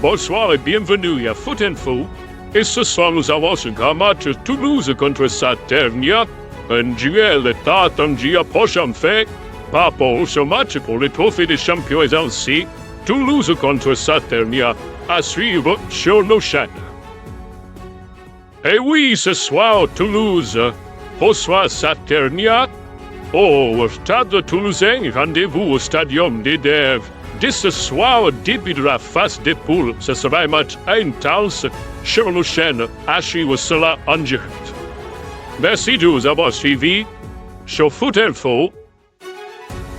Bonsoir et bienvenue à Foot Info. Et ce soir, nous avons un grand match Toulouse contre Saternia. Un duel tant attendu approche en fait. Par rapport au ce match pour le trophée des champions et ainsi, Toulouse contre Saternia à suivre sur nos chaînes. Et oui, ce soir, Toulouse reçoit Saternia. Au stade toulousain, rendez-vous au stadium des Dèves. Dès ce soir, début de la phase des poules, ce sera un match intense sur nos chaînes. À suivre cela en direct. Merci de nous avoir suivis sur Foot Info.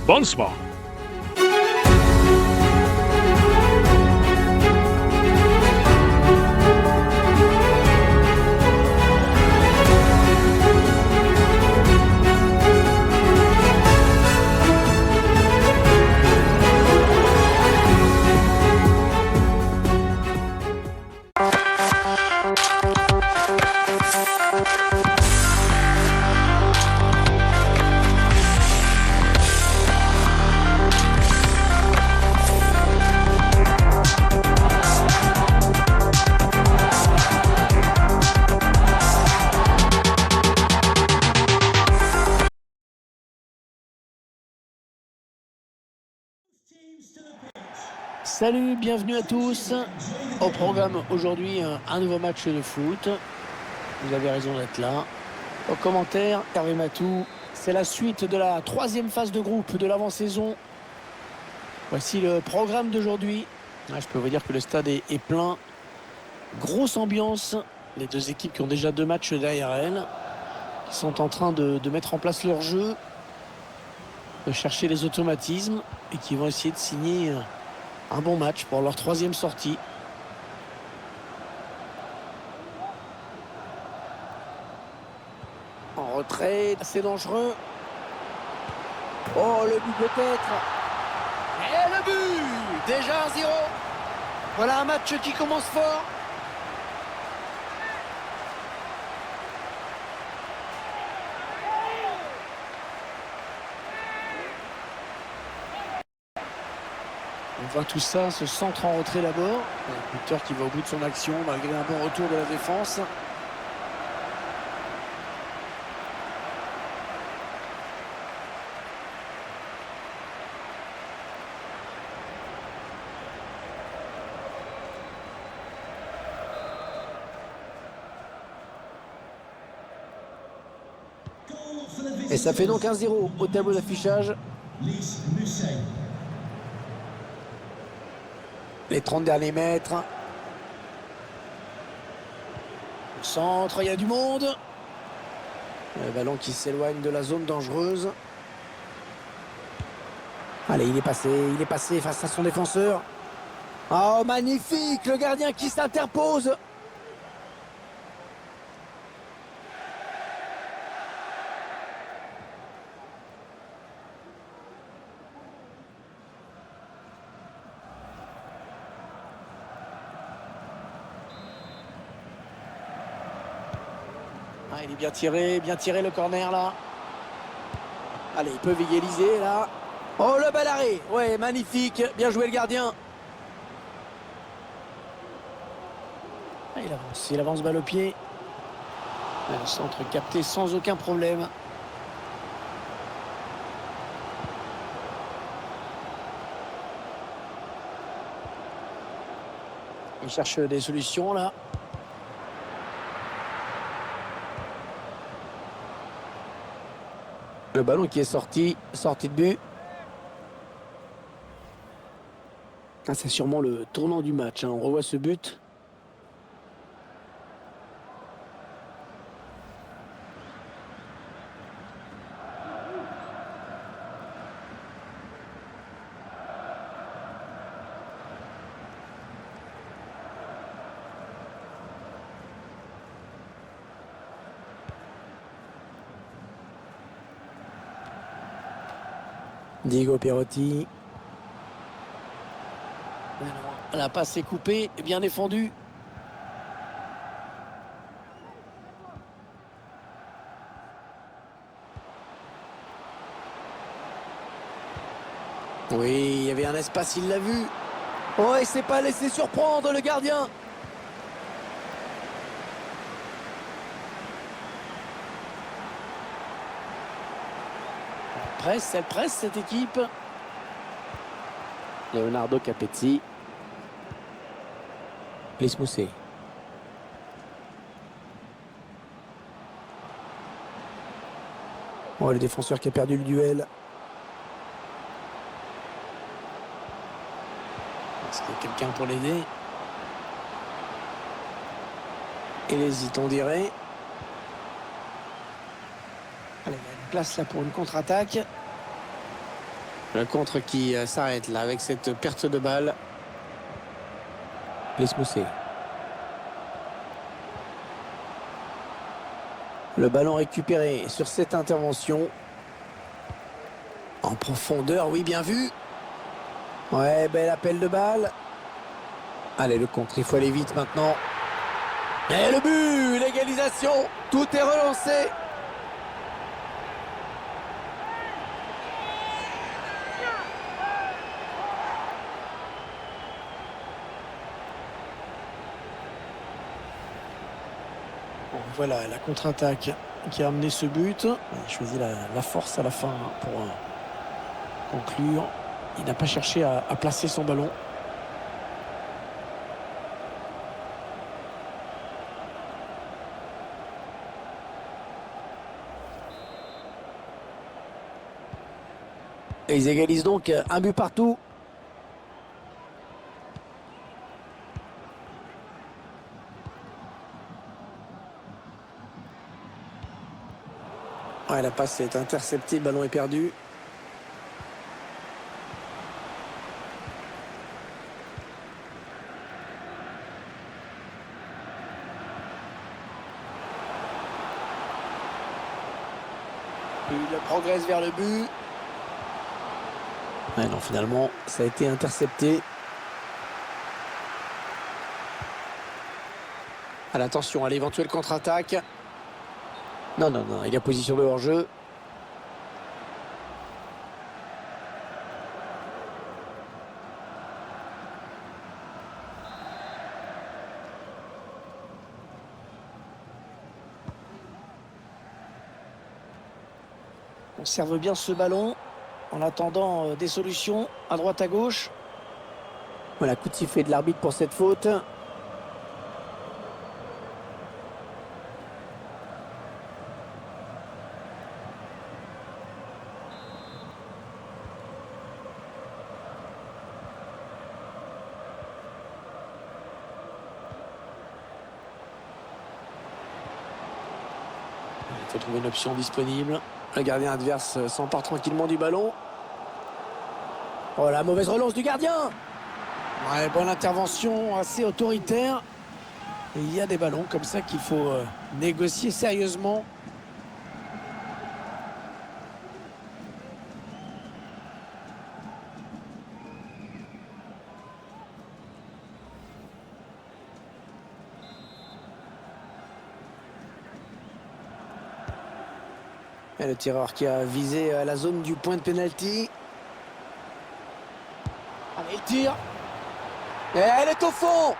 Bonsoir. Salut, bienvenue à tous. Au programme aujourd'hui, un nouveau match de foot. Vous avez raison d'être là. Au commentaire, Hervé Matou. C'est la suite de la troisième phase de groupe de l'avant-saison. Voici le programme d'aujourd'hui. Je peux vous dire que le stade est plein. Grosse ambiance. Les deux équipes qui ont déjà 2 matchs derrière elles, qui sont en train de mettre en place leur jeu, de chercher les automatismes et qui vont essayer de signer un bon match pour leur 3e sortie. En retrait, c'est dangereux. Oh, le but peut-être. Et le but! Déjà 1-0. Voilà un match qui commence fort. On voit tout ça, ce centre en retrait d'abord. Un buteur qui va au bout de son action malgré un bon retour de la défense. Et ça fait donc 1-0 au tableau d'affichage. Les 30 derniers mètres. Au centre, il y a du monde. Le ballon qui s'éloigne de la zone dangereuse. Allez, il est passé face à son défenseur. Oh, magnifique! Le gardien qui s'interpose. Ah, il est bien tiré le corner là. Allez, ils peuvent égaliser là. Oh, le bel arrêt. Ouais, magnifique. Bien joué le gardien. Ah, il avance balle au pied. Le centre capté sans aucun problème. Il cherche des solutions là. Le ballon qui est sorti de but. Ah, c'est sûrement le tournant du match. On revoit ce but. Diego Perotti. La passe est coupée, bien défendue. Oui, il y avait un espace, il l'a vu. Oh, il s'est pas laissé surprendre le gardien. Elle presse cette équipe. Leonardo Capezzi. Laisse mousser. Oh, le défenseur qui a perdu le duel. Est-ce qu'il y a quelqu'un pour l'aider? Il hésite, on dirait. Allez, il y a une place là pour une contre-attaque. Le contre qui s'arrête là avec cette perte de balle. Laisse mousser. Le ballon récupéré sur cette intervention. En profondeur, oui, bien vu. Ouais, bel appel de balle. Allez, le contre, il faut aller vite maintenant. Et le but, l'égalisation. Tout est relancé. Bon, voilà, la contre-attaque qui a amené ce but. Il a choisi la force à la fin pour conclure. Il n'a pas cherché à placer son ballon. Et ils égalisent donc un but partout. Ouais, la passe est interceptée, le ballon est perdu. Il progresse vers le but. Ouais, non, finalement, ça a été intercepté. Attention à l'éventuelle contre-attaque. Non, non, non, il y a position de hors-jeu. On conserve bien ce ballon en attendant des solutions à droite à gauche. Voilà, coup de sifflet de l'arbitre pour cette faute. Il faut trouver une option disponible. Le gardien adverse s'empare tranquillement du ballon. Oh, la mauvaise relance du gardien. Ouais, bonne intervention, assez autoritaire. Et il y a des ballons comme ça qu'il faut négocier sérieusement. Et le tireur qui a visé la zone du point de pénalty. Allez, il tire. Et elle est au fond.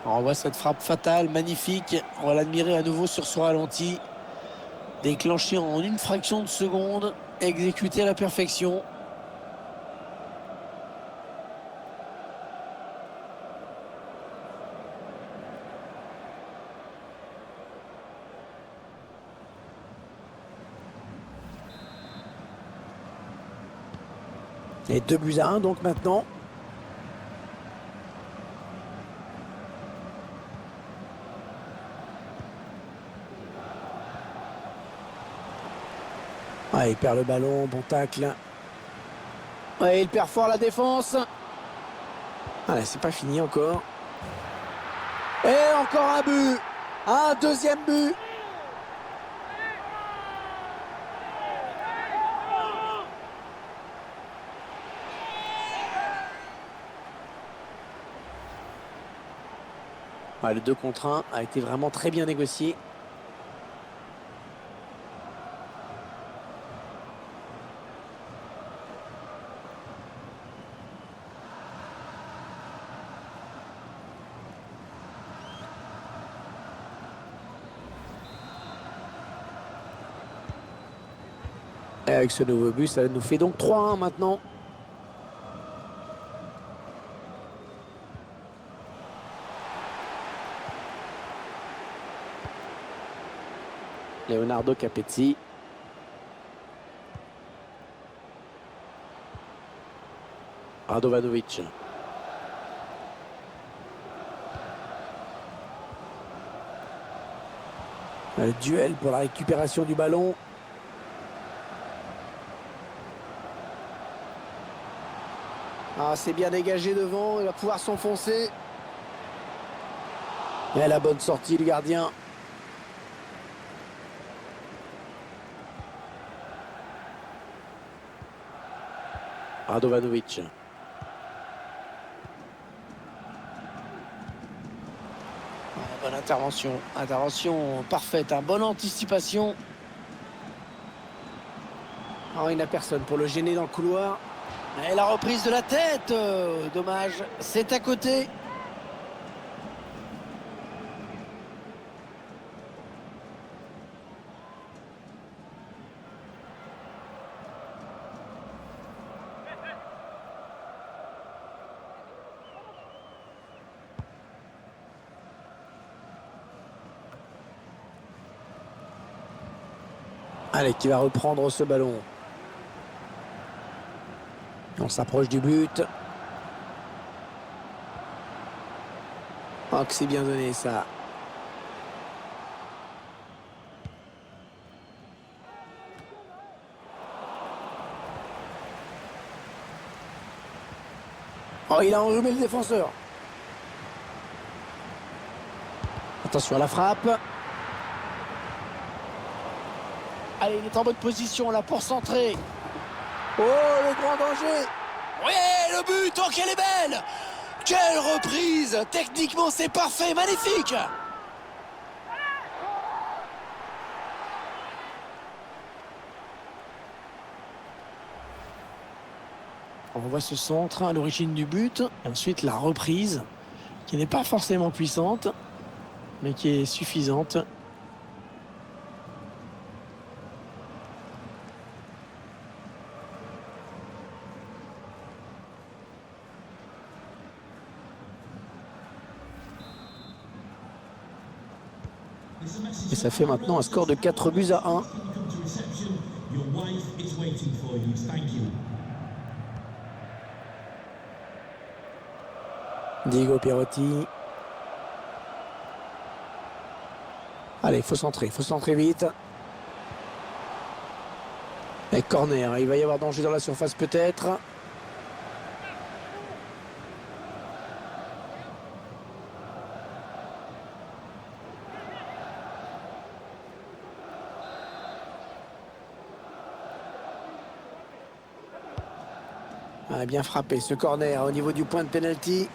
On voit cette frappe fatale, magnifique. On va l'admirer à nouveau sur son ralenti. Déclenché en une fraction de seconde. Exécuté à la perfection. Et 2-1 donc maintenant. Ouais, il perd le ballon, bon tacle. Ouais, il perd fort la défense. Allez, c'est pas fini encore. Et encore un but. Un deuxième but. Ouais, le 2 contre 1 a été vraiment très bien négocié. Et avec ce nouveau but, ça nous fait donc 3-1 maintenant. Leonardo Capezzi. Radovanovic. Le duel pour la récupération du ballon. Ah, c'est bien dégagé devant, il va pouvoir s'enfoncer. Et la bonne sortie, le gardien. Radovanovic. Bonne intervention. Intervention parfaite, bonne anticipation. Oh, il n'a personne pour le gêner dans le couloir. Et la reprise de la tête. Dommage, c'est à côté. Allez, qui va reprendre ce ballon. On s'approche du but. Oh, que c'est bien donné ça. Oh, il a enrhumé le défenseur. Attention à la frappe. Allez, il est en bonne position là pour centrer. Oh, le grand danger. Oui, le but, oh, qu'elle est belle. Quelle reprise. Techniquement, c'est parfait, magnifique. On voit ce centre à l'origine du but. Et ensuite, la reprise, qui n'est pas forcément puissante, mais qui est suffisante. Et ça fait maintenant un score de 4-1. Diego Perotti. Allez, il faut centrer vite. Et corner, il va y avoir danger dans la surface peut-être. Ah, bien frappé ce corner au niveau du point de pénalty.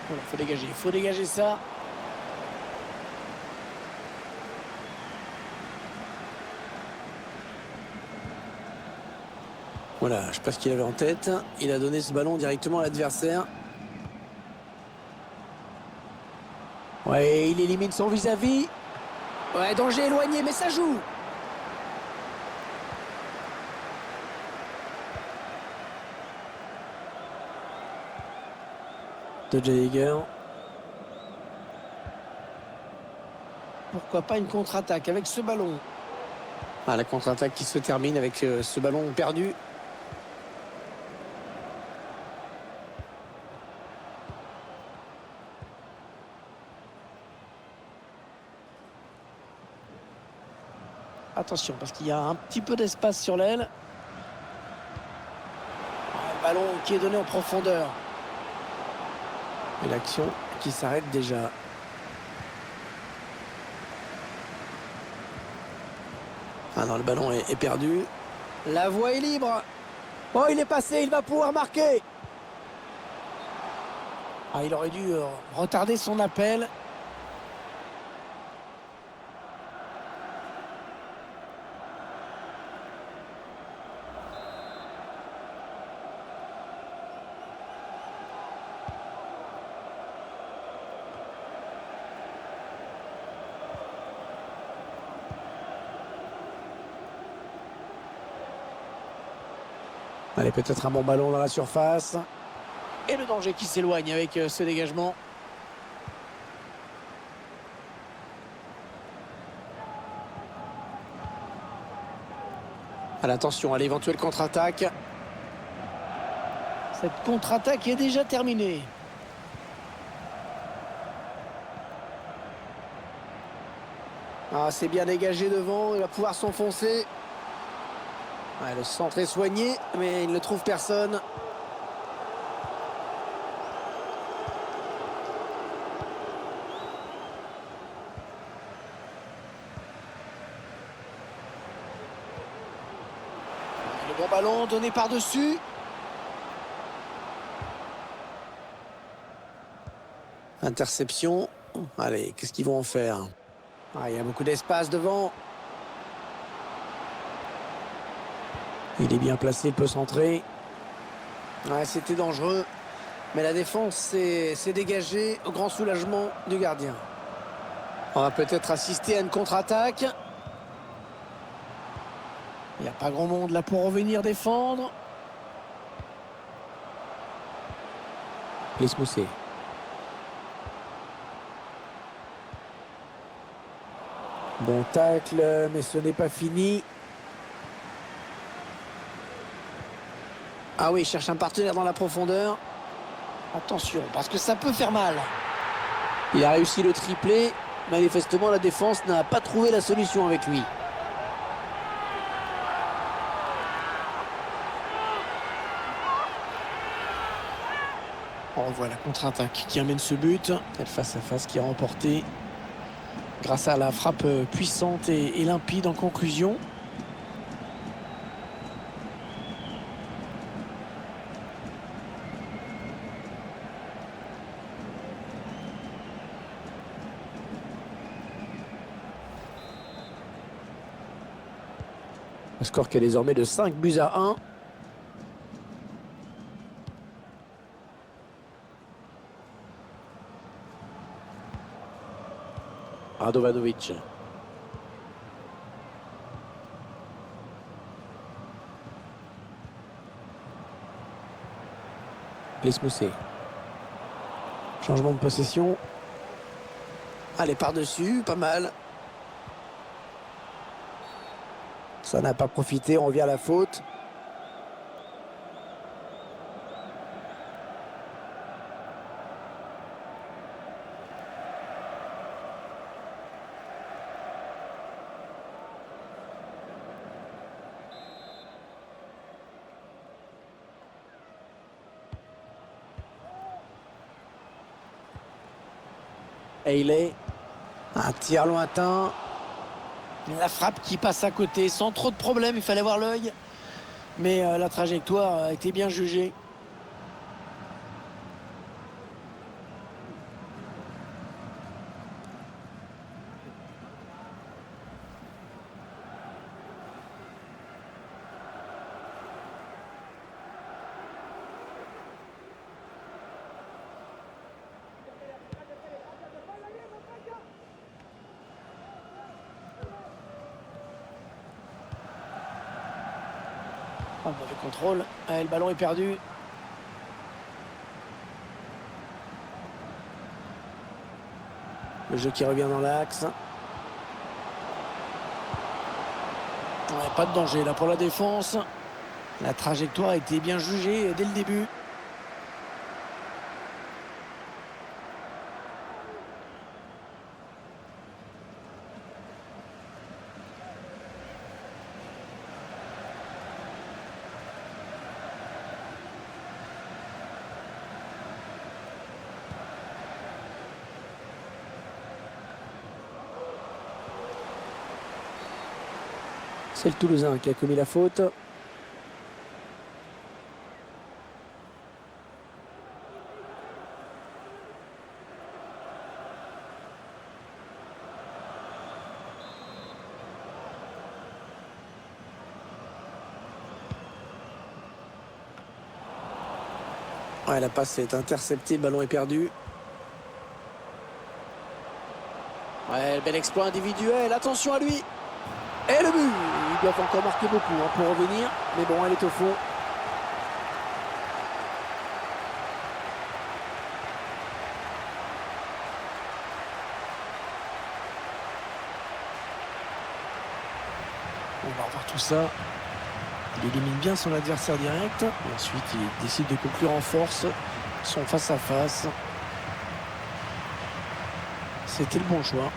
Voilà, il faut dégager ça. Voilà, je ne sais pas ce qu'il avait en tête. Il a donné ce ballon directement à l'adversaire. Ouais, il élimine son vis-à-vis. Ouais, danger éloigné, mais ça joue. De Jaeger. Pourquoi pas une contre-attaque avec ce ballon? Ah, la contre-attaque qui se termine avec ce ballon perdu. Attention, parce qu'il y a un petit peu d'espace sur l'aile. Un ballon qui est donné en profondeur. Et l'action qui s'arrête déjà. Ah non, le ballon est perdu. La voie est libre. Oh, il est passé, il va pouvoir marquer. Ah, il aurait dû retarder son appel. Allez, peut-être un bon ballon dans la surface. Et le danger qui s'éloigne avec ce dégagement. Attention à l'éventuelle contre-attaque. Cette contre-attaque est déjà terminée. Ah, c'est bien dégagé devant, il va pouvoir s'enfoncer. Ouais, le centre est soigné, mais il ne trouve personne. Le bon ballon donné par-dessus. Interception. Allez, qu'est-ce qu'ils vont en faire? Ah, il y a beaucoup d'espace devant. Il est bien placé, il peut centrer. Ouais, c'était dangereux. Mais la défense s'est dégagée au grand soulagement du gardien. On va peut-être assister à une contre-attaque. Il n'y a pas grand monde là pour revenir défendre. Mousset. Bon tacle, mais ce n'est pas fini. Ah oui, il cherche un partenaire dans la profondeur. Attention, parce que ça peut faire mal. Il a réussi le triplé. Manifestement, la défense n'a pas trouvé la solution avec lui. On revoit la contre-attaque qui amène ce but. Le face-à-face qui est remporté grâce à la frappe puissante et limpide en conclusion. Le score qui est désormais de 5-1. Radovanovic. Mousset. Changement de possession. Allez, par-dessus, pas mal. Ça n'a pas profité, on revient à la faute. Et il est un tir lointain. La frappe qui passe à côté sans trop de problèmes, il fallait voir l'œil. Mais la trajectoire a été bien jugée. Oh, mauvais contrôle. Le ballon est perdu. Le jeu qui revient dans l'axe. Pas de danger là pour la défense. La trajectoire a été bien jugée dès le début. C'est le Toulousain qui a commis la faute. Ouais, la passe est interceptée, le ballon est perdu. Ouais, bel exploit individuel, attention à lui. Et le but. Ils doivent encore marquer beaucoup pour revenir, mais bon, elle est au fond. On va revoir tout ça. Il élimine bien son adversaire direct. Et ensuite, il décide de conclure en force son face-à-face. C'était le bon choix.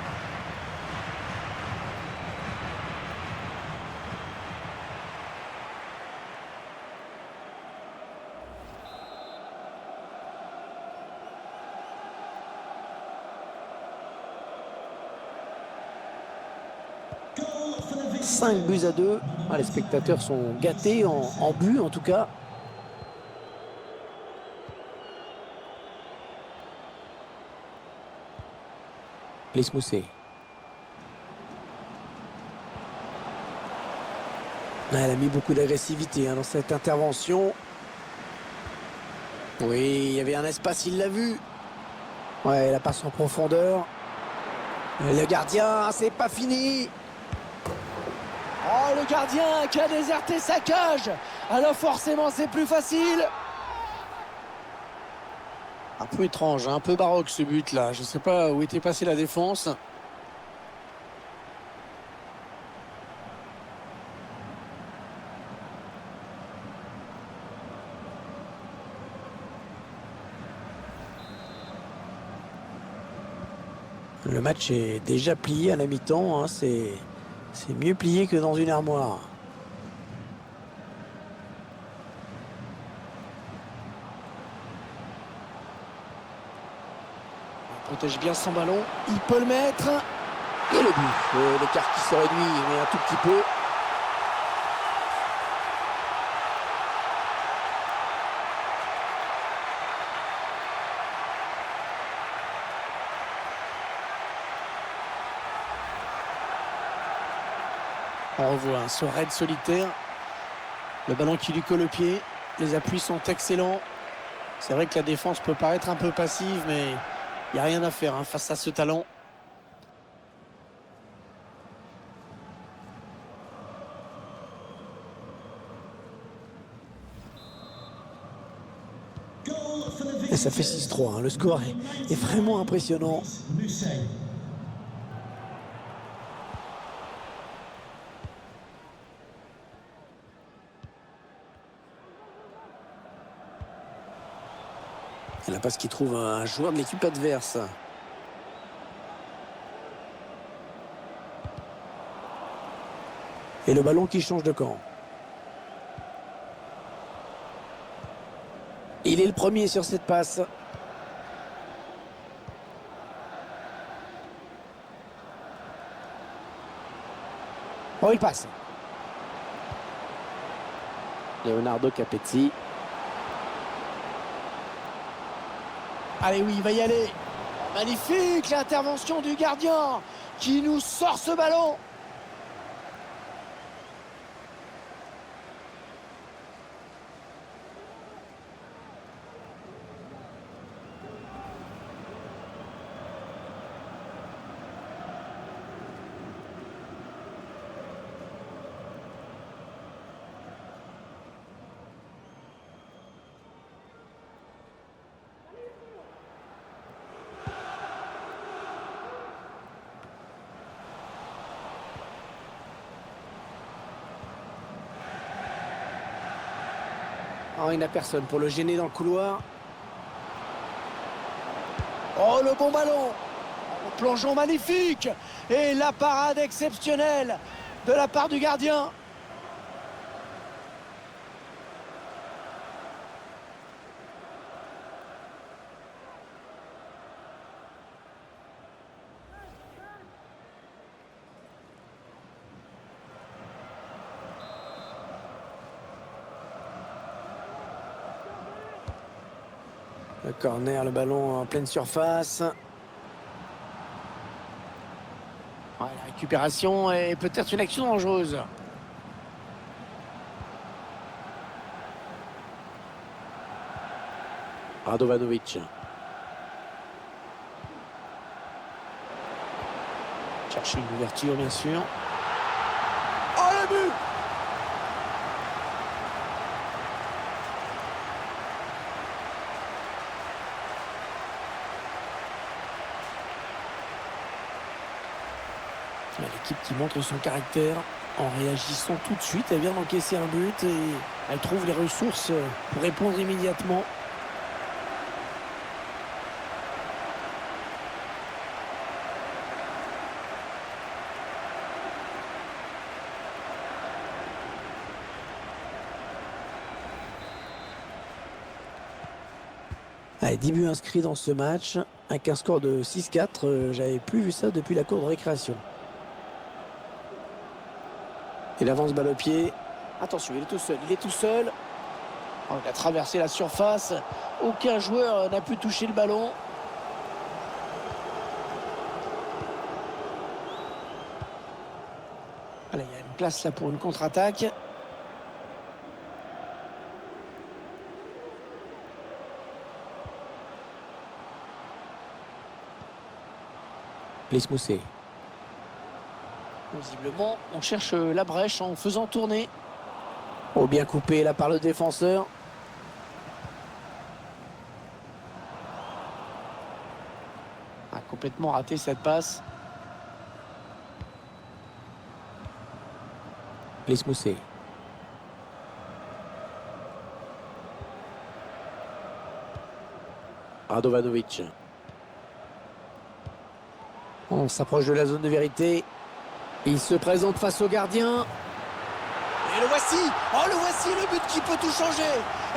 « 5-2. Ah, les spectateurs sont gâtés en but en tout cas. Les Mousset. Elle a mis beaucoup d'agressivité dans cette intervention. Oui, il y avait un espace, il l'a vu. Ouais, la passe en profondeur. Le gardien, c'est pas fini. Oh, le gardien qui a déserté sa cage. Alors forcément, c'est plus facile. Un peu étrange, un peu baroque ce but-là. Je ne sais pas où était passée la défense. Le match est déjà plié à la mi-temps. C'est mieux plié que dans une armoire. Il protège bien son ballon. Il peut le mettre. Et le but. L'écart qui se réduit, mais un tout petit peu. On revoit ce raid solitaire. Le ballon qui lui colle au pied. Les appuis sont excellents. C'est vrai que la défense peut paraître un peu passive, mais il n'y a rien à faire face à ce talent. Et ça fait 6-3. Le score est vraiment impressionnant. Et la passe qui trouve un joueur de l'équipe adverse. Et le ballon qui change de camp. Il est le premier sur cette passe. Oh, il passe. Leonardo Capezzi. Allez, oui, il va y aller. Magnifique l'intervention du gardien qui nous sort ce ballon. Oh, il n'a personne pour le gêner dans le couloir. Oh, le bon ballon. Le plongeon magnifique. Et la parade exceptionnelle de la part du gardien. Le corner, le ballon en pleine surface. Ouais, la récupération est peut-être une action dangereuse. Radovanovic. Chercher une ouverture, bien sûr. Oh, le but! L'équipe qui montre son caractère en réagissant tout de suite. Elle vient d'encaisser un but et elle trouve les ressources pour répondre immédiatement. Allez, 10 buts inscrits dans ce match, avec un score de 6-4. J'avais plus vu ça depuis la cour de récréation. Il avance balle au pied. Attention, il est tout seul. Il est tout seul. Oh, il a traversé la surface. Aucun joueur n'a pu toucher le ballon. Allez, il y a une place là pour une contre-attaque. Mousset. Visiblement, on cherche la brèche en faisant tourner. Oh, bien coupé là par le défenseur. A complètement raté cette passe. Mousset. Radovanovic. On s'approche de la zone de vérité. Il se présente face au gardien. Et le voici. Oh, le voici, le but qui peut tout changer.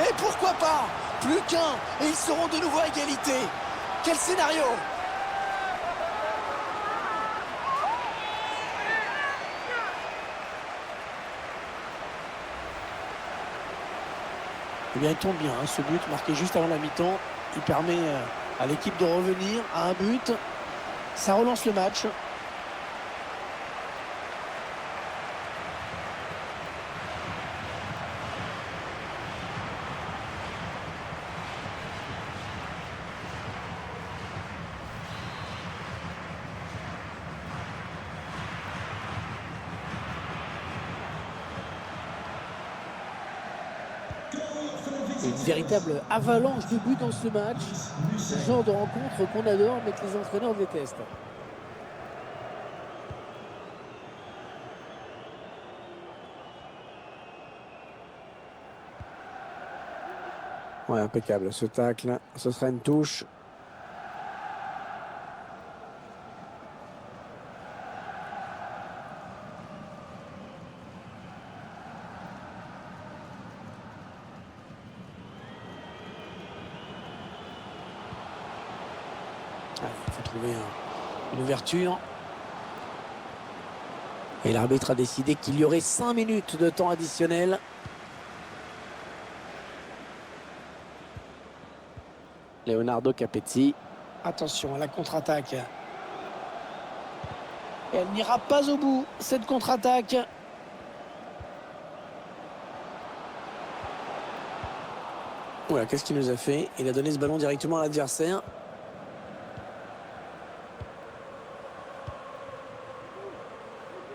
Et pourquoi pas? Plus qu'un. Et ils seront de nouveau à égalité. Quel scénario! Eh bien, il tombe bien, hein, ce but marqué juste avant la mi-temps. Il permet à l'équipe de revenir à un but. Ça relance le match. Une véritable avalanche de buts dans ce match. Le genre de rencontre qu'on adore mais que les entraîneurs détestent. Ouais, impeccable ce tacle. Ce sera une touche. Allez, il faut trouver une ouverture. Et l'arbitre a décidé qu'il y aurait 5 minutes de temps additionnel. Leonardo Capezzi. Attention à la contre-attaque. Et elle n'ira pas au bout, cette contre-attaque. Voilà, qu'est-ce qu'il nous a fait? Il a donné ce ballon directement à l'adversaire.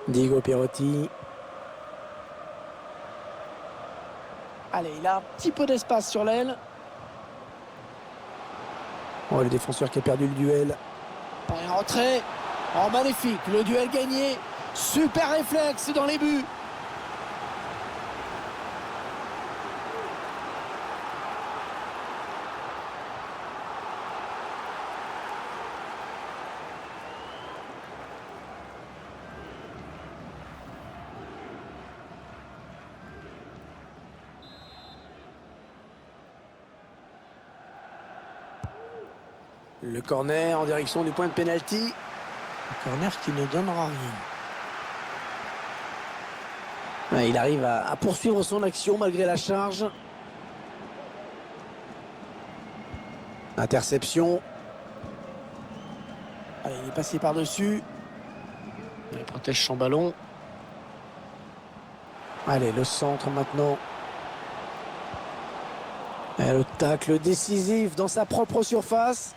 Diego Perotti. Allez, il a un petit peu d'espace sur l'aile. Oh, le défenseur qui a perdu le duel. Oh, un retrait. Oh, magnifique. Le duel gagné. Super réflexe dans les buts. Le corner en direction du point de pénalty. Un corner qui ne donnera rien. Ouais, il arrive à poursuivre son action malgré la charge. Interception. Allez, il est passé par-dessus. Il protège son ballon. Allez, le centre maintenant. Et le tacle décisif dans sa propre surface.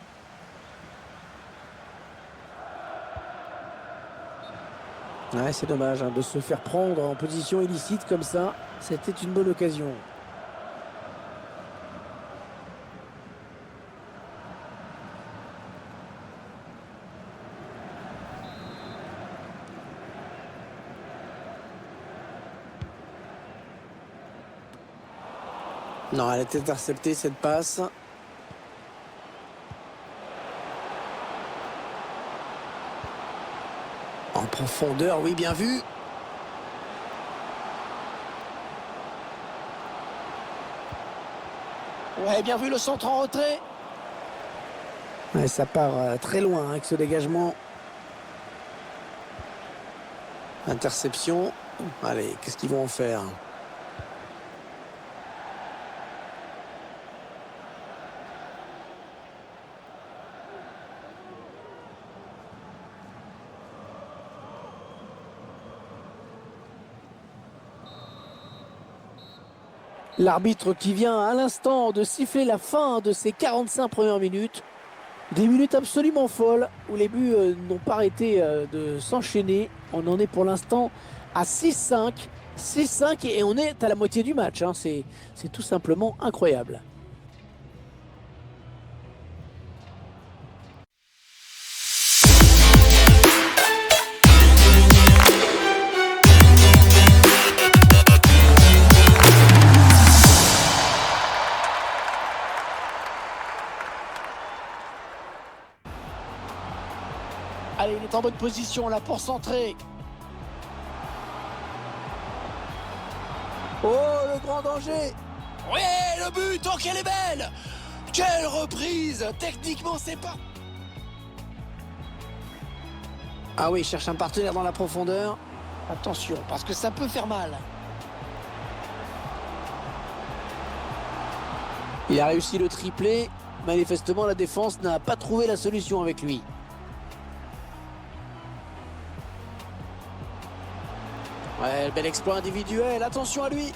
Ouais, c'est dommage de se faire prendre en position illicite comme ça. C'était une bonne occasion. Non, elle est interceptée cette passe. En profondeur, oui, bien vu. Ouais, bien vu le centre en retrait. Ouais, ça part très loin avec ce dégagement. Interception. Allez, qu'est-ce qu'ils vont en faire? L'arbitre qui vient à l'instant de siffler la fin de ces 45 premières minutes. Des minutes absolument folles où les buts n'ont pas arrêté de s'enchaîner. On en est pour l'instant à 6-5. 6-5 et on est à la moitié du match. C'est tout simplement incroyable. Allez, il est en bonne position là pour centrer. Oh, le grand danger! Oui, le but, oh qu'elle est belle! Quelle reprise! Techniquement, c'est pas... Ah oui, il cherche un partenaire dans la profondeur. Attention, parce que ça peut faire mal. Il a réussi le triplé. Manifestement, la défense n'a pas trouvé la solution avec lui. Ouais, bel exploit individuel, attention à lui.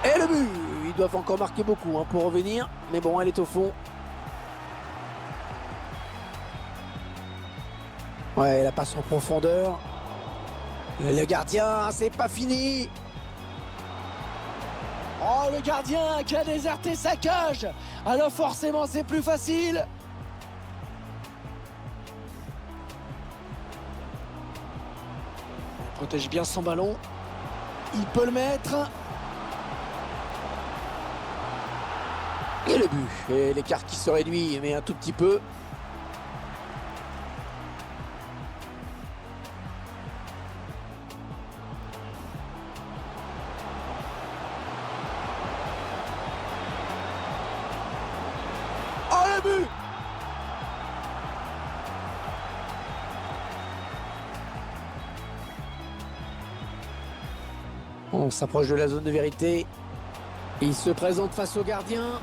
Et le but! Ils doivent encore marquer beaucoup pour revenir. Mais bon, elle est au fond. Ouais, la passe en profondeur. Le gardien, c'est pas fini. Oh, le gardien qui a déserté sa cage. Alors forcément, c'est plus facile. Il protège bien son ballon. Il peut le mettre. Et le but. Et l'écart qui se réduit, mais un tout petit peu. Oh, le but! On s'approche de la zone de vérité. Il se présente face au gardien.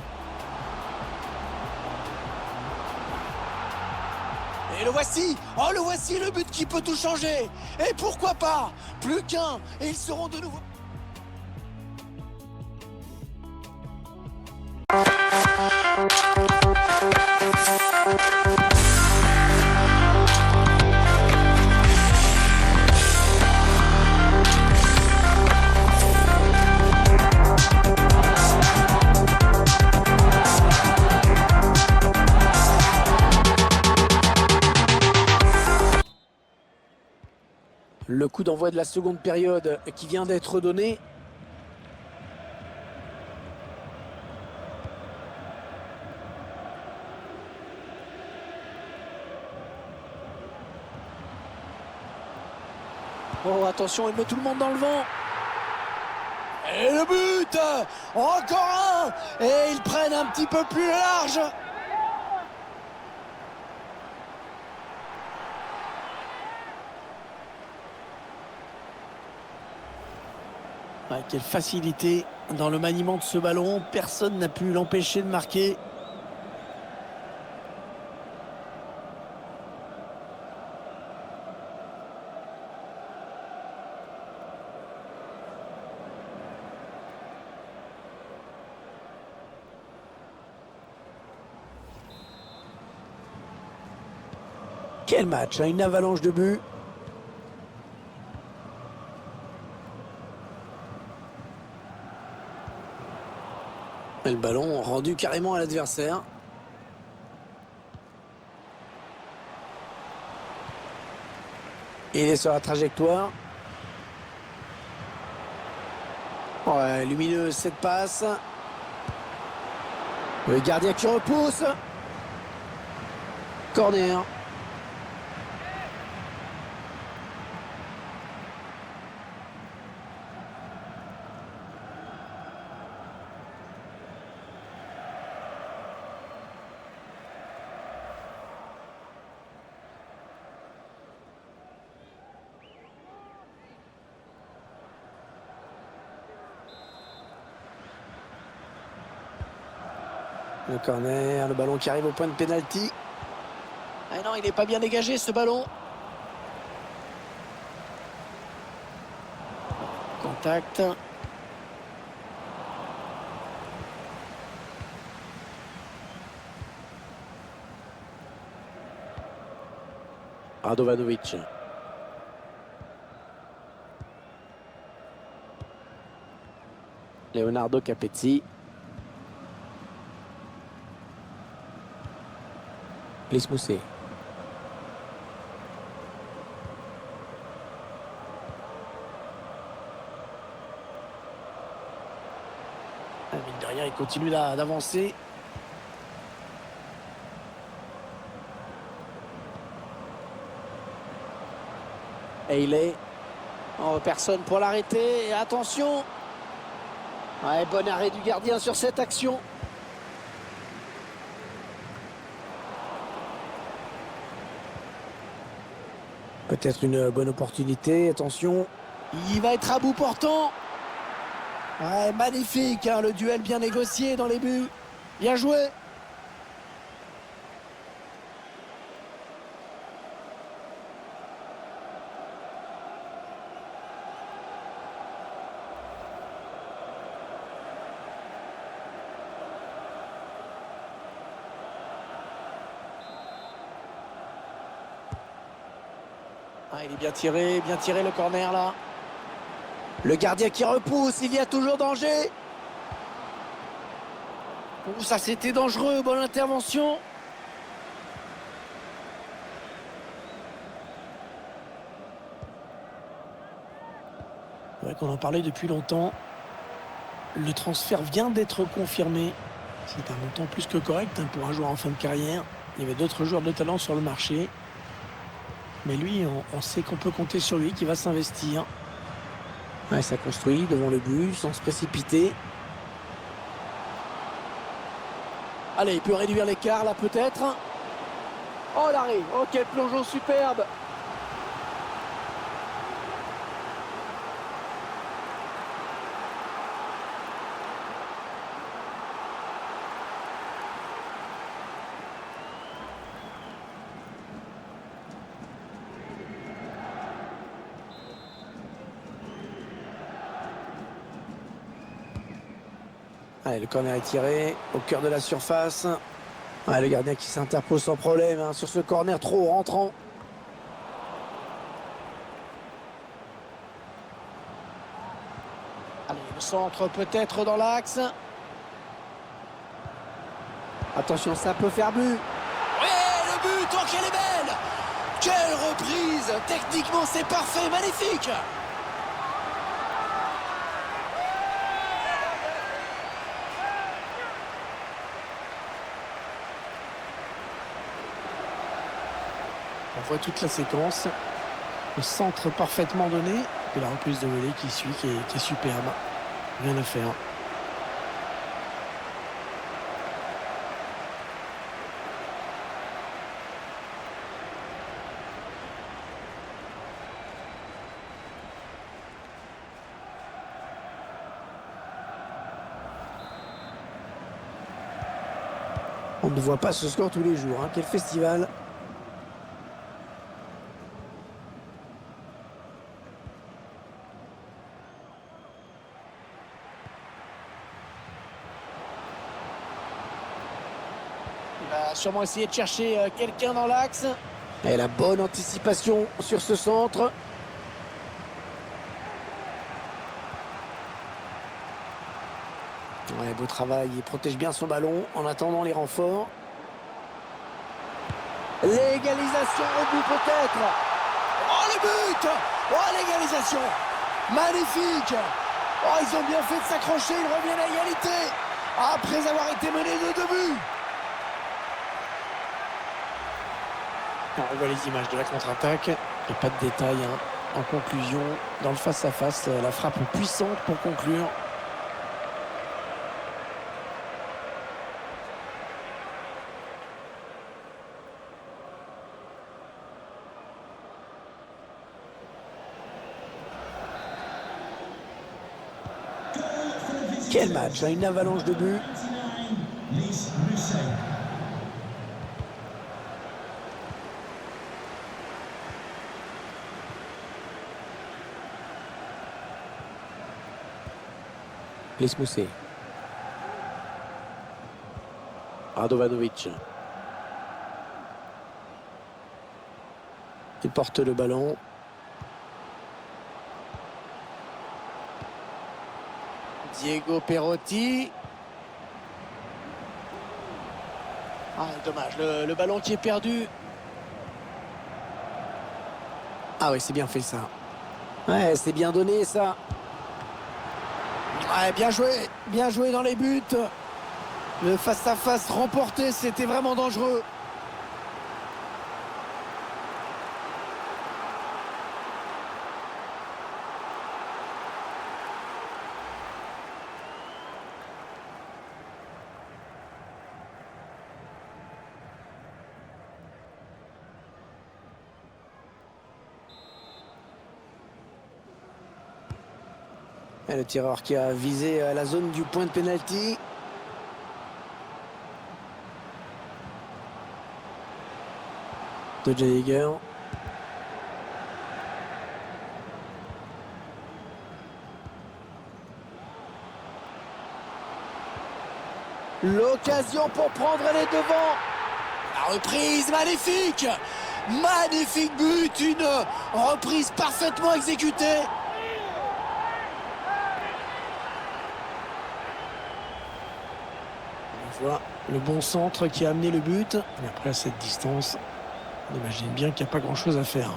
Et le voici! Oh, le voici, le but qui peut tout changer! Et pourquoi pas? Plus qu'un! Et ils seront de nouveau... Le coup d'envoi de la seconde période qui vient d'être donné. Oh, attention, il met tout le monde dans le vent. Et le but! Encore un! Et ils prennent un petit peu plus large. Ah, quelle facilité dans le maniement de ce ballon. Personne n'a pu l'empêcher de marquer. Quel match, hein, une avalanche de buts. Et le ballon rendu carrément à l'adversaire. Il est sur la trajectoire. Ouais, lumineuse cette passe. Le gardien qui repousse. Corner. Le corner, le ballon qui arrive au point de pénalty. Ah non, il n'est pas bien dégagé ce ballon. Contact. Radovanovic. Leonardo Capezzi. Lismousset. Mine de rien, il continue d'avancer. Et il est... Oh, personne pour l'arrêter. Et attention. Ouais, bon arrêt du gardien sur cette action. Peut-être une bonne opportunité, attention. Il va être à bout portant. Ouais, magnifique, hein, le duel bien négocié dans les buts. Bien joué. Ah, il est bien tiré le corner là. Le gardien qui repousse, il y a toujours danger. Oh, ça c'était dangereux, bonne intervention. C'est vrai qu'on en parlait depuis longtemps. Le transfert vient d'être confirmé. C'est un montant plus que correct, hein, pour un joueur en fin de carrière. Il y avait d'autres joueurs de talent sur le marché. Mais lui, on sait qu'on peut compter sur lui, qu'il va s'investir. Ouais, ça construit devant le but, sans se précipiter. Allez, il peut réduire l'écart là peut-être. Oh l'arrêt, oh quel plongeon superbe. Allez, le corner est tiré au cœur de la surface. Ouais, le gardien qui s'interpose sans problème, hein, sur ce corner trop rentrant. Allez, le centre peut-être dans l'axe. Attention, ça peut faire but. Ouais, le but, oh qu'elle est belle. Quelle reprise. Techniquement, c'est parfait, magnifique. On voit toute la séquence, le centre parfaitement donné, et la reprise de volée qui suit, qui est superbe. Rien à faire. On ne voit pas ce score tous les jours, hein. Quel festival! Il va sûrement essayer de chercher quelqu'un dans l'axe. Et la bonne anticipation sur ce centre. Ouais, beau travail, il protège bien son ballon en attendant les renforts. L'égalisation au bout peut-être. Oh le but! Oh l'égalisation! Magnifique! Oh ils ont bien fait de s'accrocher, ils reviennent à égalité après avoir été menés de 2 buts. On voit les images de la contre-attaque et pas de détails. En conclusion, dans le face-à-face, la frappe puissante pour conclure. Quel match, hein, une avalanche de buts. Laisse mousser. Radovanovic. Il porte le ballon. Diego Perotti. Ah, dommage, le ballon qui est perdu. Ah oui, c'est bien fait ça. Ouais, c'est bien donné ça. Ouais, bien joué dans les buts. Le face-à-face remporté, c'était vraiment dangereux. Et le tireur qui a visé la zone du point de pénalty. De Jaeger. L'occasion pour prendre les devants. La reprise magnifique. Magnifique but. Une reprise parfaitement exécutée. On voit le bon centre qui a amené le but. Et après, à cette distance, on imagine bien qu'il n'y a pas grand-chose à faire.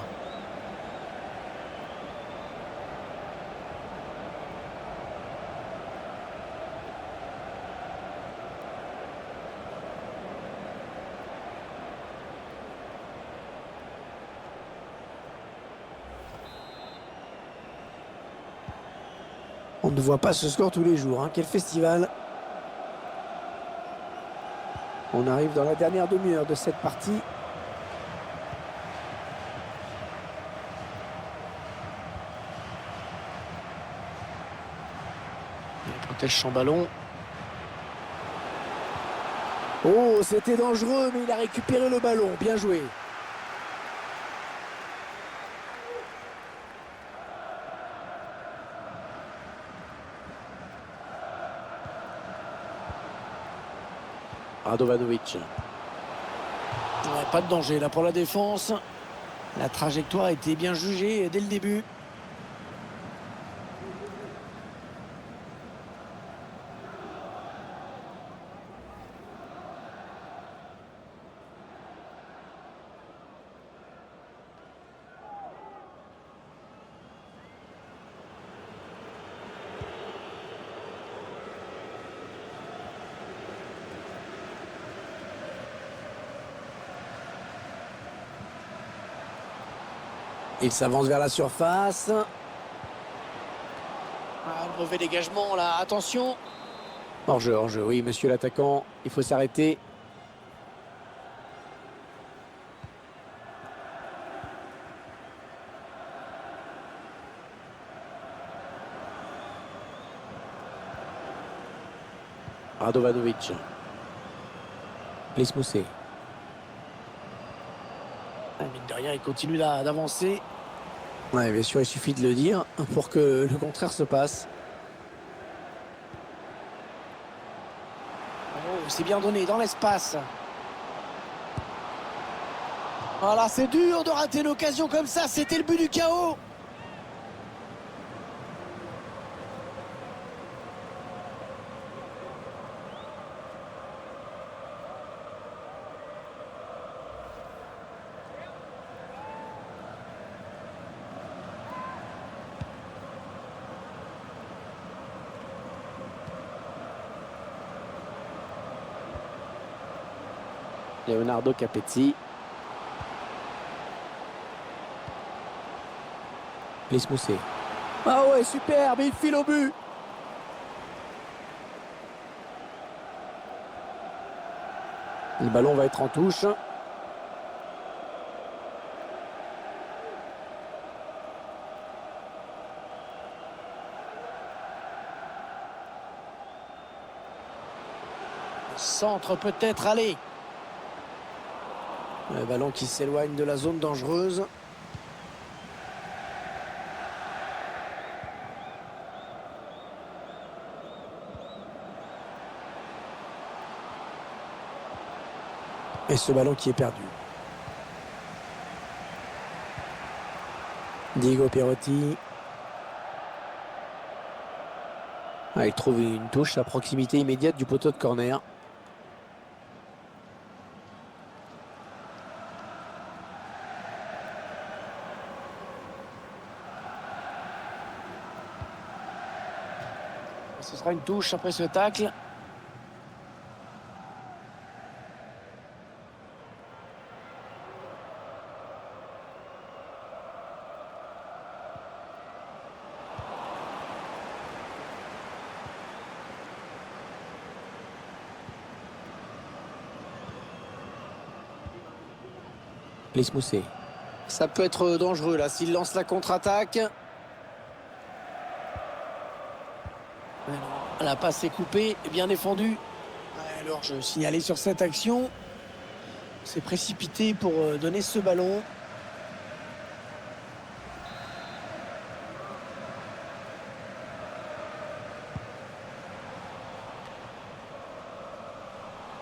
On ne voit pas ce score tous les jours, hein. Quel festival! On arrive dans la dernière demi-heure de cette partie. Il protège son ballon. Oh, c'était dangereux, mais il a récupéré le ballon. Bien joué. Radovanovic. Ouais, pas de danger là pour la défense. La trajectoire a été bien jugée dès le début. Il s'avance vers la surface. Ah, le mauvais dégagement là, attention. Hors-jeu, oui, monsieur l'attaquant, il faut s'arrêter. Radovanovic. Laisse mousser. Mine de rien, il continue d'avancer. Ouais, bien sûr, il suffit de le dire pour que le contraire se passe. Oh, c'est bien donné dans l'espace. Voilà, c'est dur de rater une occasion comme ça. C'était le but du chaos. Leonardo Capezzi. Laisse mousser. Ah ouais, super, mais il file au but. Le ballon va être en touche. Le centre peut-être, allez. Le ballon qui s'éloigne de la zone dangereuse. Et ce ballon qui est perdu. Diego Perotti. Ah, il trouve une touche à proximité immédiate du poteau de corner. Ce sera une touche après ce tacle. Laisse mousser. Ça peut être dangereux là s'il lance la contre-attaque. La passe est coupée, bien défendue. Alors je signalais sur cette action. C'est précipité pour donner ce ballon.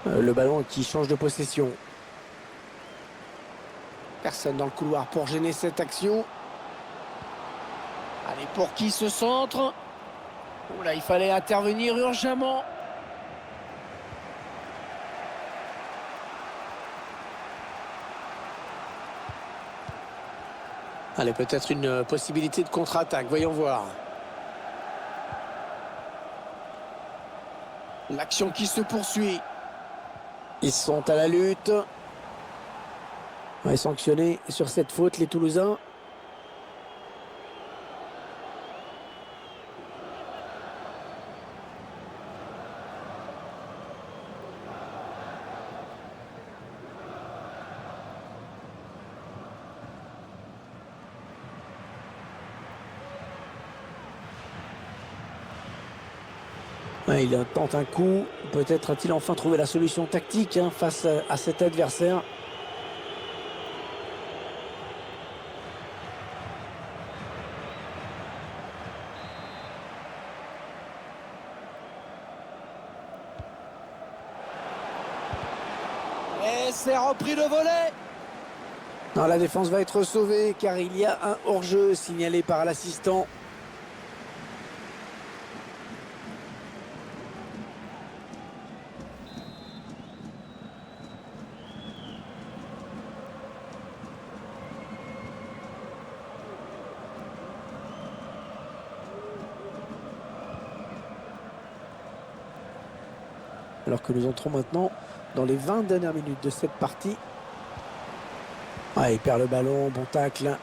Le ballon qui change de possession. Personne dans le couloir pour gêner cette action. Allez, pour qui ce centre? Oh là, il fallait intervenir urgemment. Allez, peut-être une possibilité de contre-attaque. Voyons voir. L'action qui se poursuit. Ils sont à la lutte. Ouais, sanctionné sur cette faute, les Toulousains. Ouais, il tente un coup. Peut-être a-t-il enfin trouvé la solution tactique face à cet adversaire. Et c'est repris de volet. Non, la défense va être sauvée car il y a un hors-jeu signalé par l'assistant. Alors que nous entrons maintenant dans les 20 dernières minutes de cette partie. Ah, il perd le ballon, bon tacle.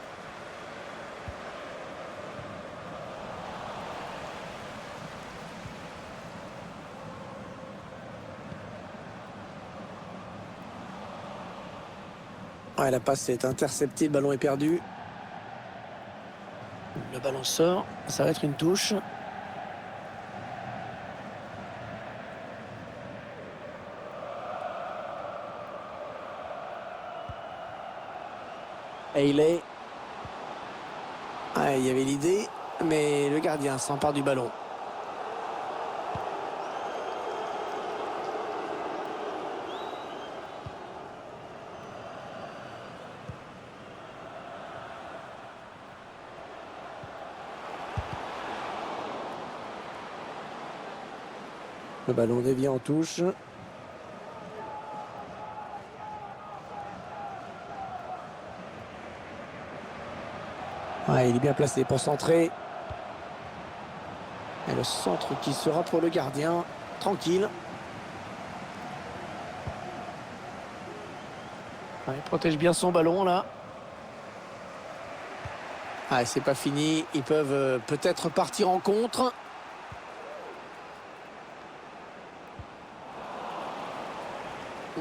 Ouais, la passe est interceptée, le ballon est perdu. Le ballon sort, ça va être une touche. Et il est... Ah, il y avait l'idée, mais le gardien s'empare du ballon. Le ballon dévié en touche. Ouais, il est bien placé pour centrer. Et le centre qui sera pour le gardien. Tranquille. Ouais, il protège bien son ballon là. Ah, c'est pas fini. Ils peuvent peut-être partir en contre.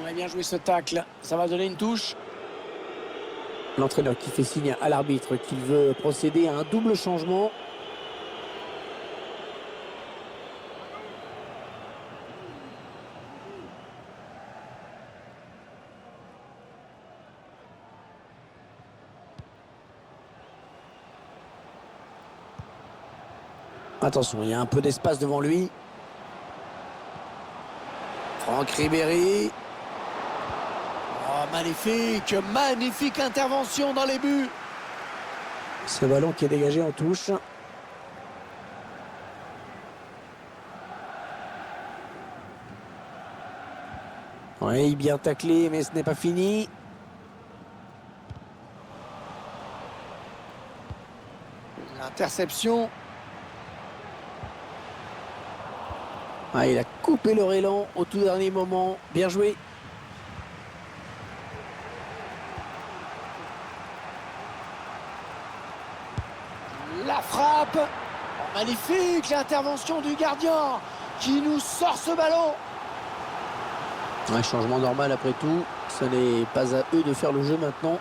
On a bien joué ce tacle. Ça va donner une touche. L'entraîneur qui fait signe à l'arbitre qu'il veut procéder à un double changement. Attention, il y a un peu d'espace devant lui. Franck Ribéry. Oh, magnifique, magnifique intervention dans les buts. Ce ballon qui est dégagé en touche. Oui, bien taclé, mais ce n'est pas fini. L'interception. Ah, il a coupé leur élan au tout dernier moment. Bien joué. La frappe. Oh, magnifique l'intervention du gardien qui nous sort ce ballon. Un changement normal après tout. Ce n'est pas à eux de faire le jeu maintenant.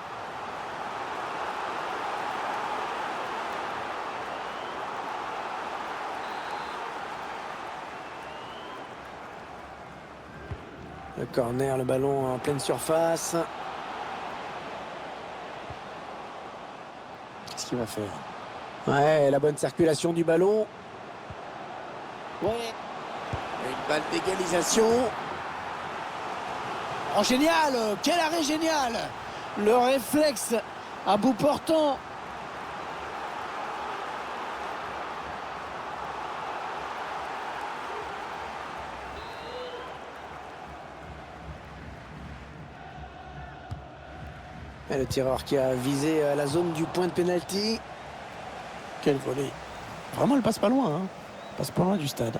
Le corner, le ballon en pleine surface. Qu'est-ce qu'il va faire? Ouais, la bonne circulation du ballon. Ouais. Une balle d'égalisation. Oh, génial! Quel arrêt génial! Le réflexe à bout portant. Et le tireur qui a visé la zone du point de pénalty. Quel volley. Vraiment, elle passe pas loin. Hein. Elle passe pas loin du stade.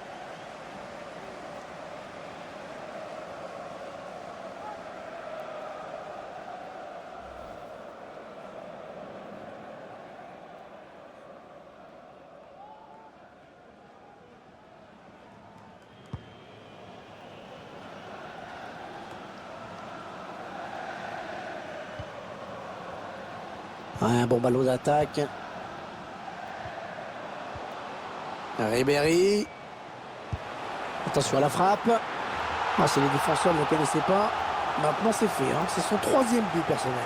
Ouais, un bon ballon d'attaque. Ribéry. Attention à la frappe. Ah, c'est les défenseurs ne le connaissaient pas. Maintenant, c'est fait. Hein. C'est son 3e but personnel.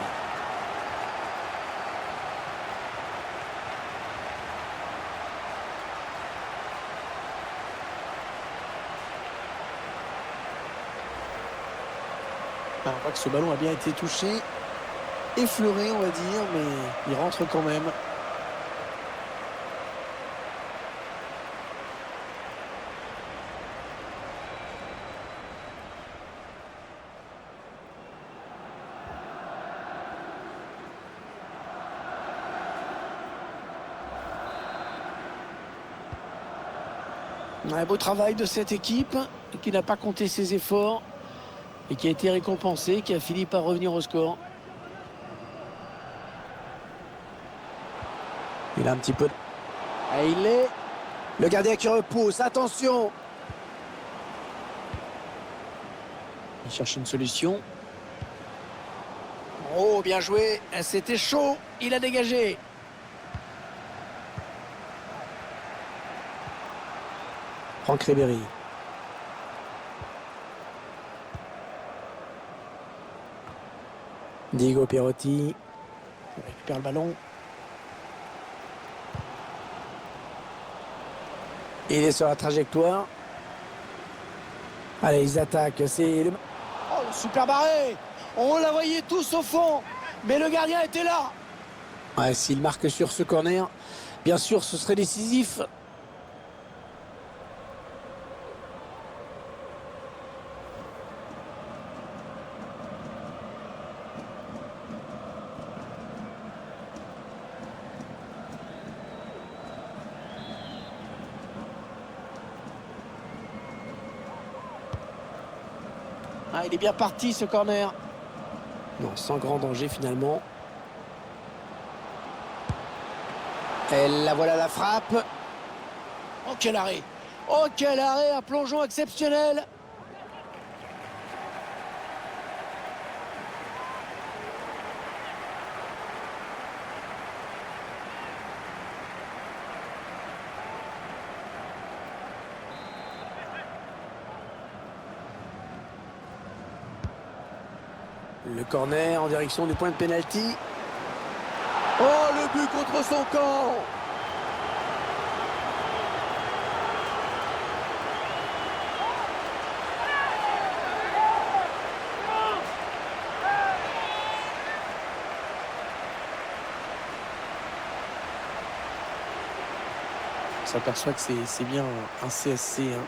Ah, on voit que ce ballon a bien été touché. Effleuré, on va dire, mais il rentre quand même. Un beau travail de cette équipe qui n'a pas compté ses efforts et qui a été récompensé, qui a fini par revenir au score. Il a un petit peu... Et il est... Le gardien qui repousse, attention! Il cherche une solution. Oh, bien joué, c'était chaud, il a dégagé. Franck Ribéry. Diego Perotti. Il récupère le ballon. Il est sur la trajectoire. Allez, ils attaquent. C'est le... Oh, le super barré! On la voyait tous au fond, mais le gardien était là. Ouais, s'il marque sur ce corner, bien sûr, ce serait décisif. Ah, il est bien parti ce corner. Non, sans grand danger finalement. Et là voilà la frappe. Oh quel arrêt! Oh quel arrêt! Un plongeon exceptionnel! Le corner en direction du point de pénalty. Oh, le but contre son camp! On s'aperçoit que c'est bien un CSC. Hein.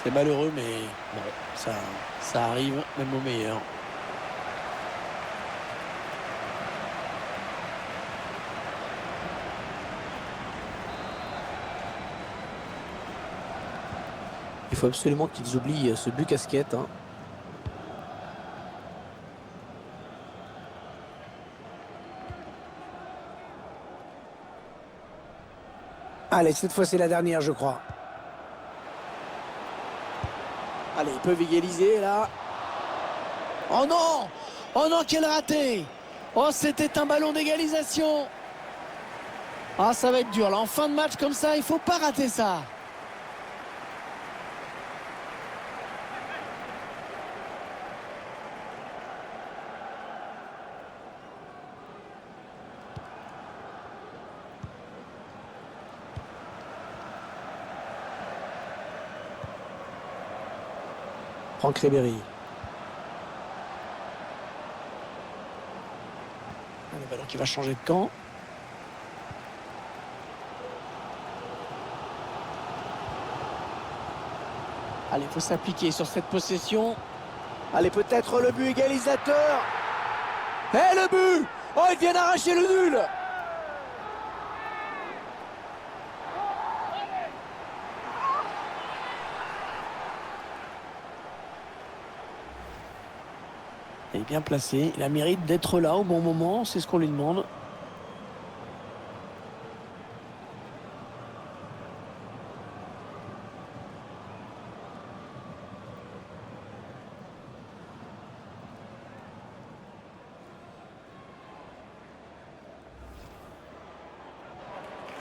C'est malheureux, mais bon, ça arrive même au meilleur. Il faut absolument qu'ils oublient ce but casquette. Hein. Allez, cette fois c'est la dernière, je crois. Allez, ils peuvent égaliser là. Oh non! Oh non, quel raté! Oh, c'était un ballon d'égalisation. Ah, ça va être dur là. En fin de match comme ça, il faut pas rater ça. Franck Ribéry. Le ballon qui va changer de camp. Allez, il faut s'appliquer sur cette possession. Allez, peut-être le but égalisateur. Et le but! Oh, il vient d'arracher le nul! Il est bien placé. Il a mérite d'être là au bon moment. C'est ce qu'on lui demande.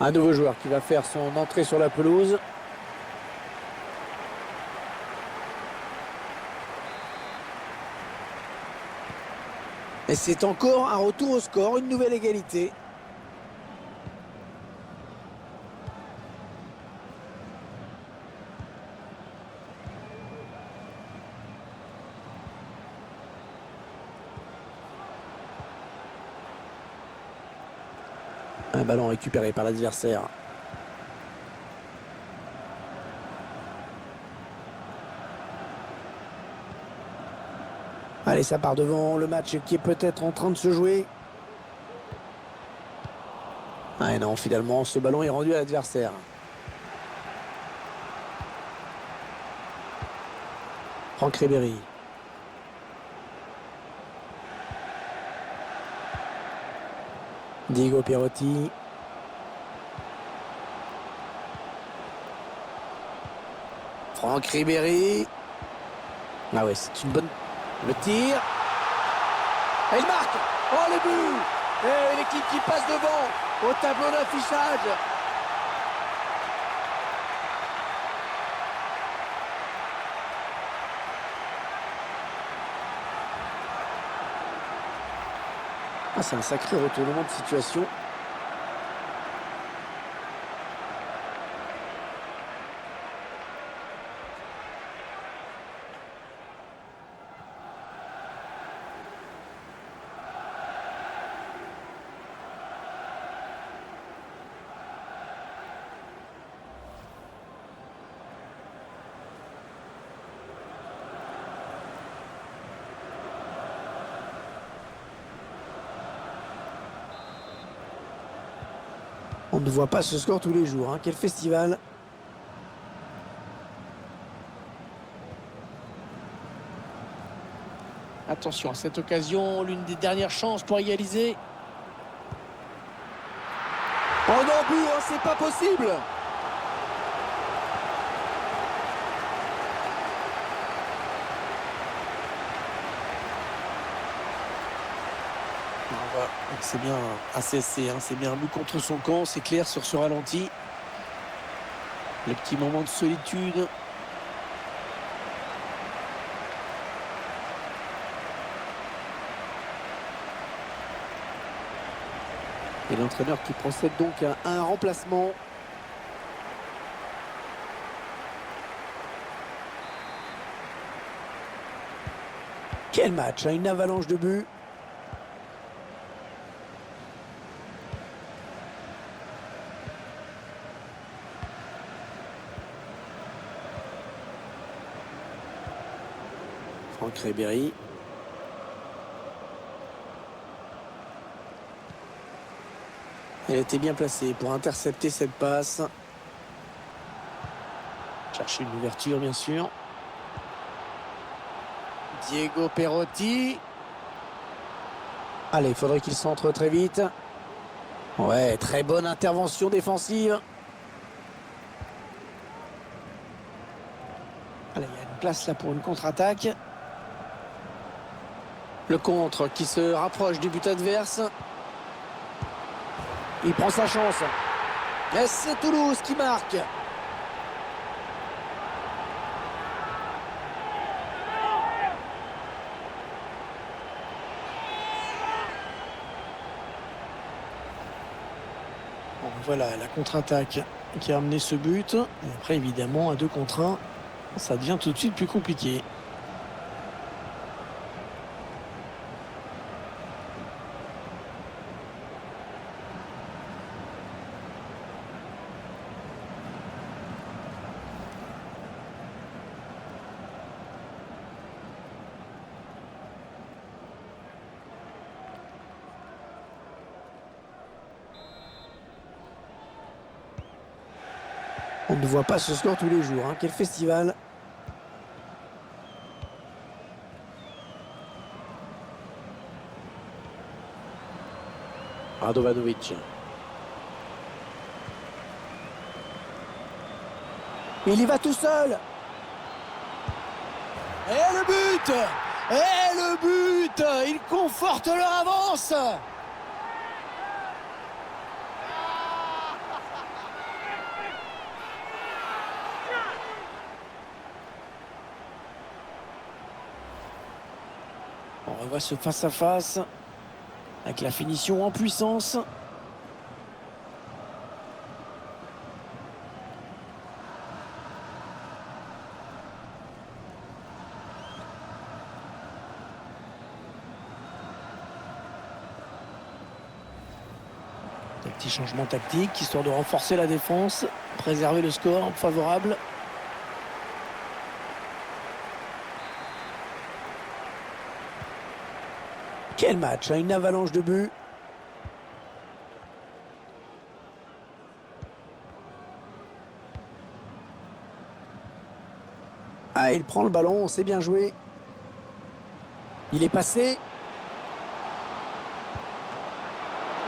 Un nouveau joueur qui va faire son entrée sur la pelouse. Et c'est encore un retour au score, une nouvelle égalité. Un ballon récupéré par l'adversaire. Allez, ça part devant le match qui est peut-être en train de se jouer. Ah non, finalement, ce ballon est rendu à l'adversaire. Franck Ribéry. Diego Perotti. Franck Ribéry. Ah ouais, c'est une bonne... Le tir. Et il marque. Oh, le but. Et l'équipe qui passe devant au tableau d'affichage. Ah, c'est un sacré retournement de situation. On ne voit pas ce score tous les jours. Hein. Quel festival! Attention à cette occasion, l'une des dernières chances pour égaliser. Oh non, but, hein, c'est pas possible. C'est bien ACC, hein, c'est bien un but contre son camp, c'est clair sur ce ralenti. Le petit moment de solitude. Et l'entraîneur qui procède donc à un remplacement. Quel match, hein, une avalanche de buts. Franck Ribéry. Elle était bien placée pour intercepter cette passe. Chercher une ouverture, bien sûr. Diego Perotti. Allez, il faudrait qu'il centre très vite. Ouais, très bonne intervention défensive. Allez, il y a une place là pour une contre-attaque. Le contre qui se rapproche du but adverse. Il prend sa chance. Et c'est Toulouse qui marque. Bon, voilà la contre-attaque qui a amené ce but. Et après, évidemment, à 2 contre 1, ça devient tout de suite plus compliqué. On ne voit pas ce score tous les jours, hein. Quel festival! Radovanovic. Il y va tout seul. Et le but! Et le but! Ils confortent leur avance. On revoit ce face-à-face avec la finition en puissance. Des petits changements tactiques histoire de renforcer la défense, préserver le score favorable. Quel match, hein, une avalanche de buts. Ah, il prend le ballon, c'est bien joué. Il est passé.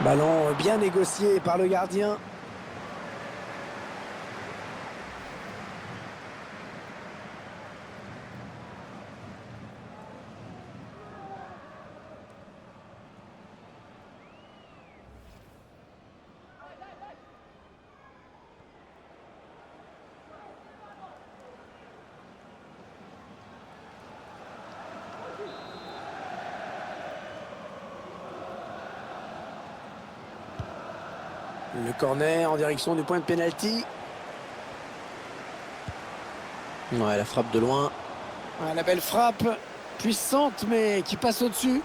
Ballon bien négocié par le gardien. Le corner en direction du point de pénalty. Ouais, la frappe de loin. Ouais, la belle frappe, puissante mais qui passe au-dessus.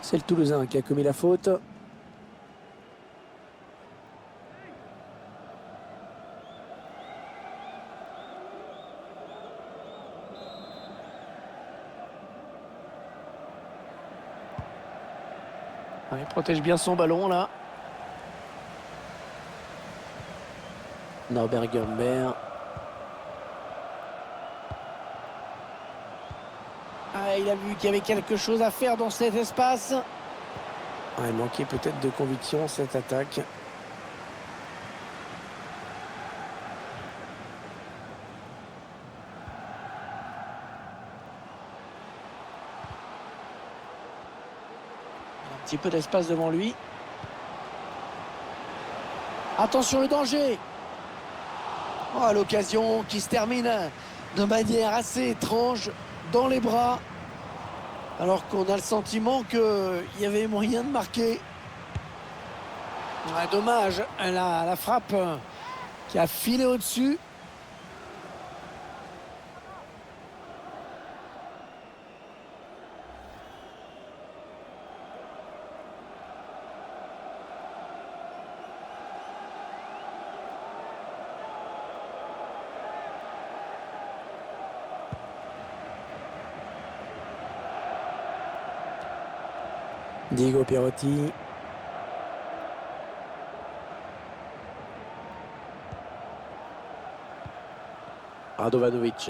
C'est le Toulousain qui a commis la faute. Ah, il protège bien son ballon là. Norbert Gumbert. Ah, il a vu qu'il y avait quelque chose à faire dans cet espace. Ah, il manquait peut-être de conviction cette attaque. Un petit peu d'espace devant lui. Attention le danger. Oh, l'occasion qui se termine de manière assez étrange dans les bras. Alors qu'on a le sentiment qu'il y avait moyen de marquer. Ouais, dommage, la frappe qui a filé au-dessus. Diego Perotti. Radovanovic.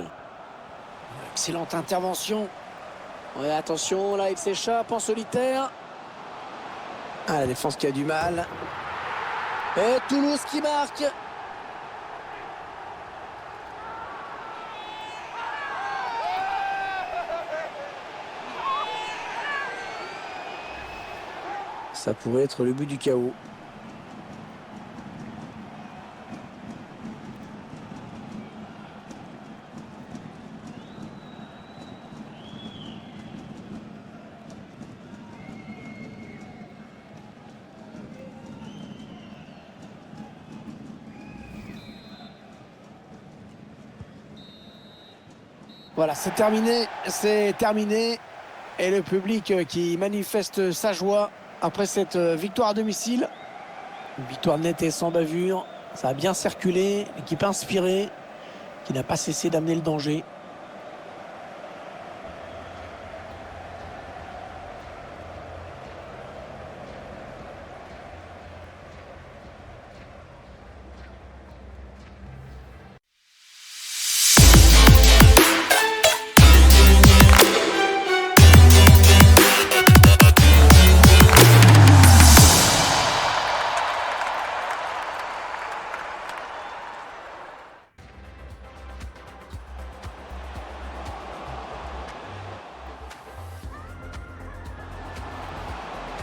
Excellente intervention. Ouais, attention, là il s'échappe en solitaire. Ah, la défense qui a du mal. Et Toulouse qui marque. Ça pourrait être le but du chaos. Voilà, c'est terminé, c'est terminé. Et le public qui manifeste sa joie après cette victoire à domicile. Une victoire nette et sans bavure. Ça a bien circulé, l'équipe inspirée, qui n'a pas cessé d'amener le danger.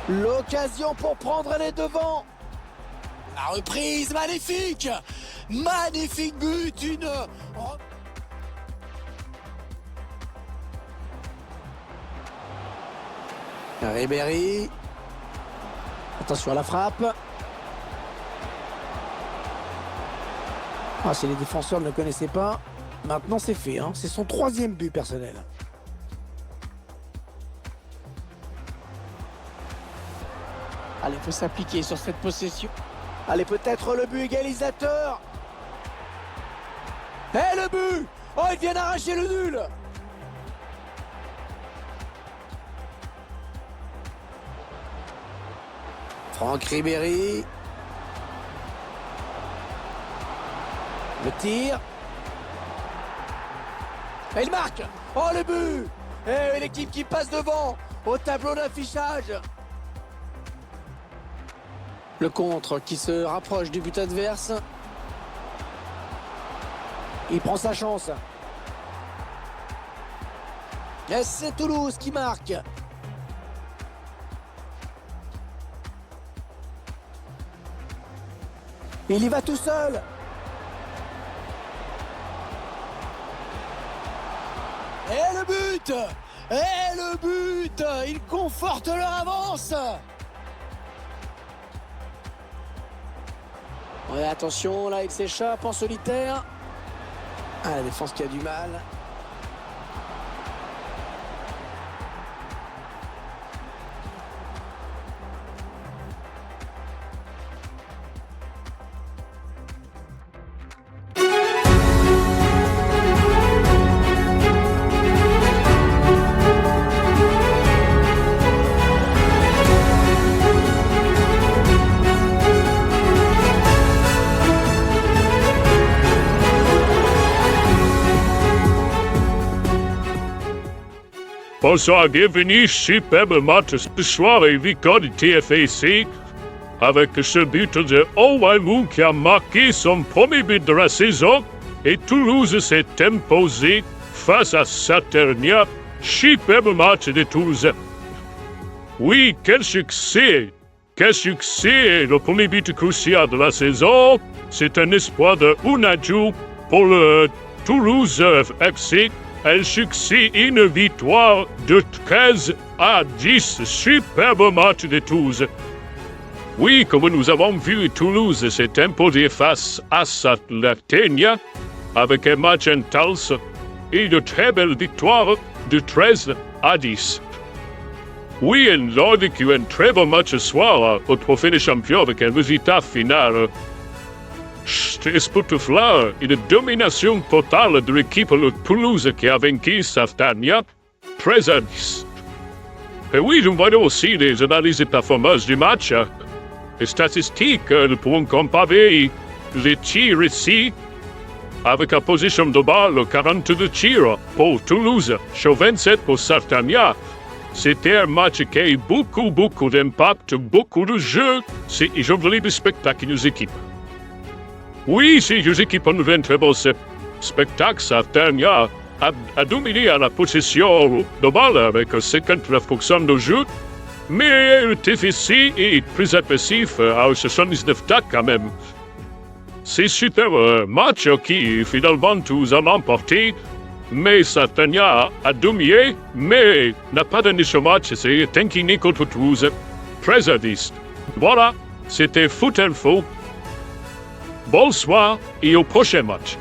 L'occasion pour prendre les devants. La reprise, magnifique. Magnifique but, une... Ribéry. Attention à la frappe. Ah, si les défenseurs ne le connaissaient pas, maintenant c'est fait, hein. C'est son 3e but personnel. Allez, il faut s'appliquer sur cette possession. Allez, peut-être le but égalisateur. Et le but! Oh, il vient d'arracher le nul! Franck Ribéry. Le tir. Et il marque! Oh, le but! Et l'équipe qui passe devant au tableau d'affichage. Le contre qui se rapproche du but adverse. Il prend sa chance. Et c'est Toulouse qui marque. Il y va tout seul. Et le but! Et le but! Il conforte leur avance. Ouais, attention, là il s'échappe en solitaire. Ah, la défense qui a du mal. Bonsoir, bienvenue, superbe match ce soir et victoire du TFAC avec ce but de Owalu qui a marqué son premier but de la saison et Toulouse s'est imposé face à Saturnia. Superbe match de Toulouse. Oui, quel succès! Quel succès! Le premier but crucial de la saison, c'est un espoir de Unaju pour le Toulouse FC. Un succès, une victoire de 13-10. Superbe match de Toulouse. Oui, comme nous avons vu, Toulouse s'est imposé face à Saturnia avec un match intense et de très belles victoires de 13-10. Oui, et lors d'un très bon match ce soir au Trophée des Champions avec un résultat final époustouflant, une domination totale de l'équipe de Toulouse qui a vaincu Saturnia 13-10. Et oui, nous voyons aussi les analyses de performance du match. Les statistiques, nous pouvons comparer les tirs ici avec la position de balle, 42 tirs pour Toulouse, sur 27 pour Saturnia. C'était un match qui a eu beaucoup d'impact, beaucoup de jeux. C'est un joli spectacle nos équipes. Oui, ces deux équipes ont un très beau spectacle. Saturnia a dominé à la possession de balle avec 59% de jeu. Mais le TFC est plus agressif à 79 tacs quand même. C'est super match qui finalement nous a emporté. Mais Saturnia a dominé, mais n'a pas donné ce match. C'est incliné contre Toulouse. 13-10. Voilà, c'était Foot Info. Bonsoir et au prochain match.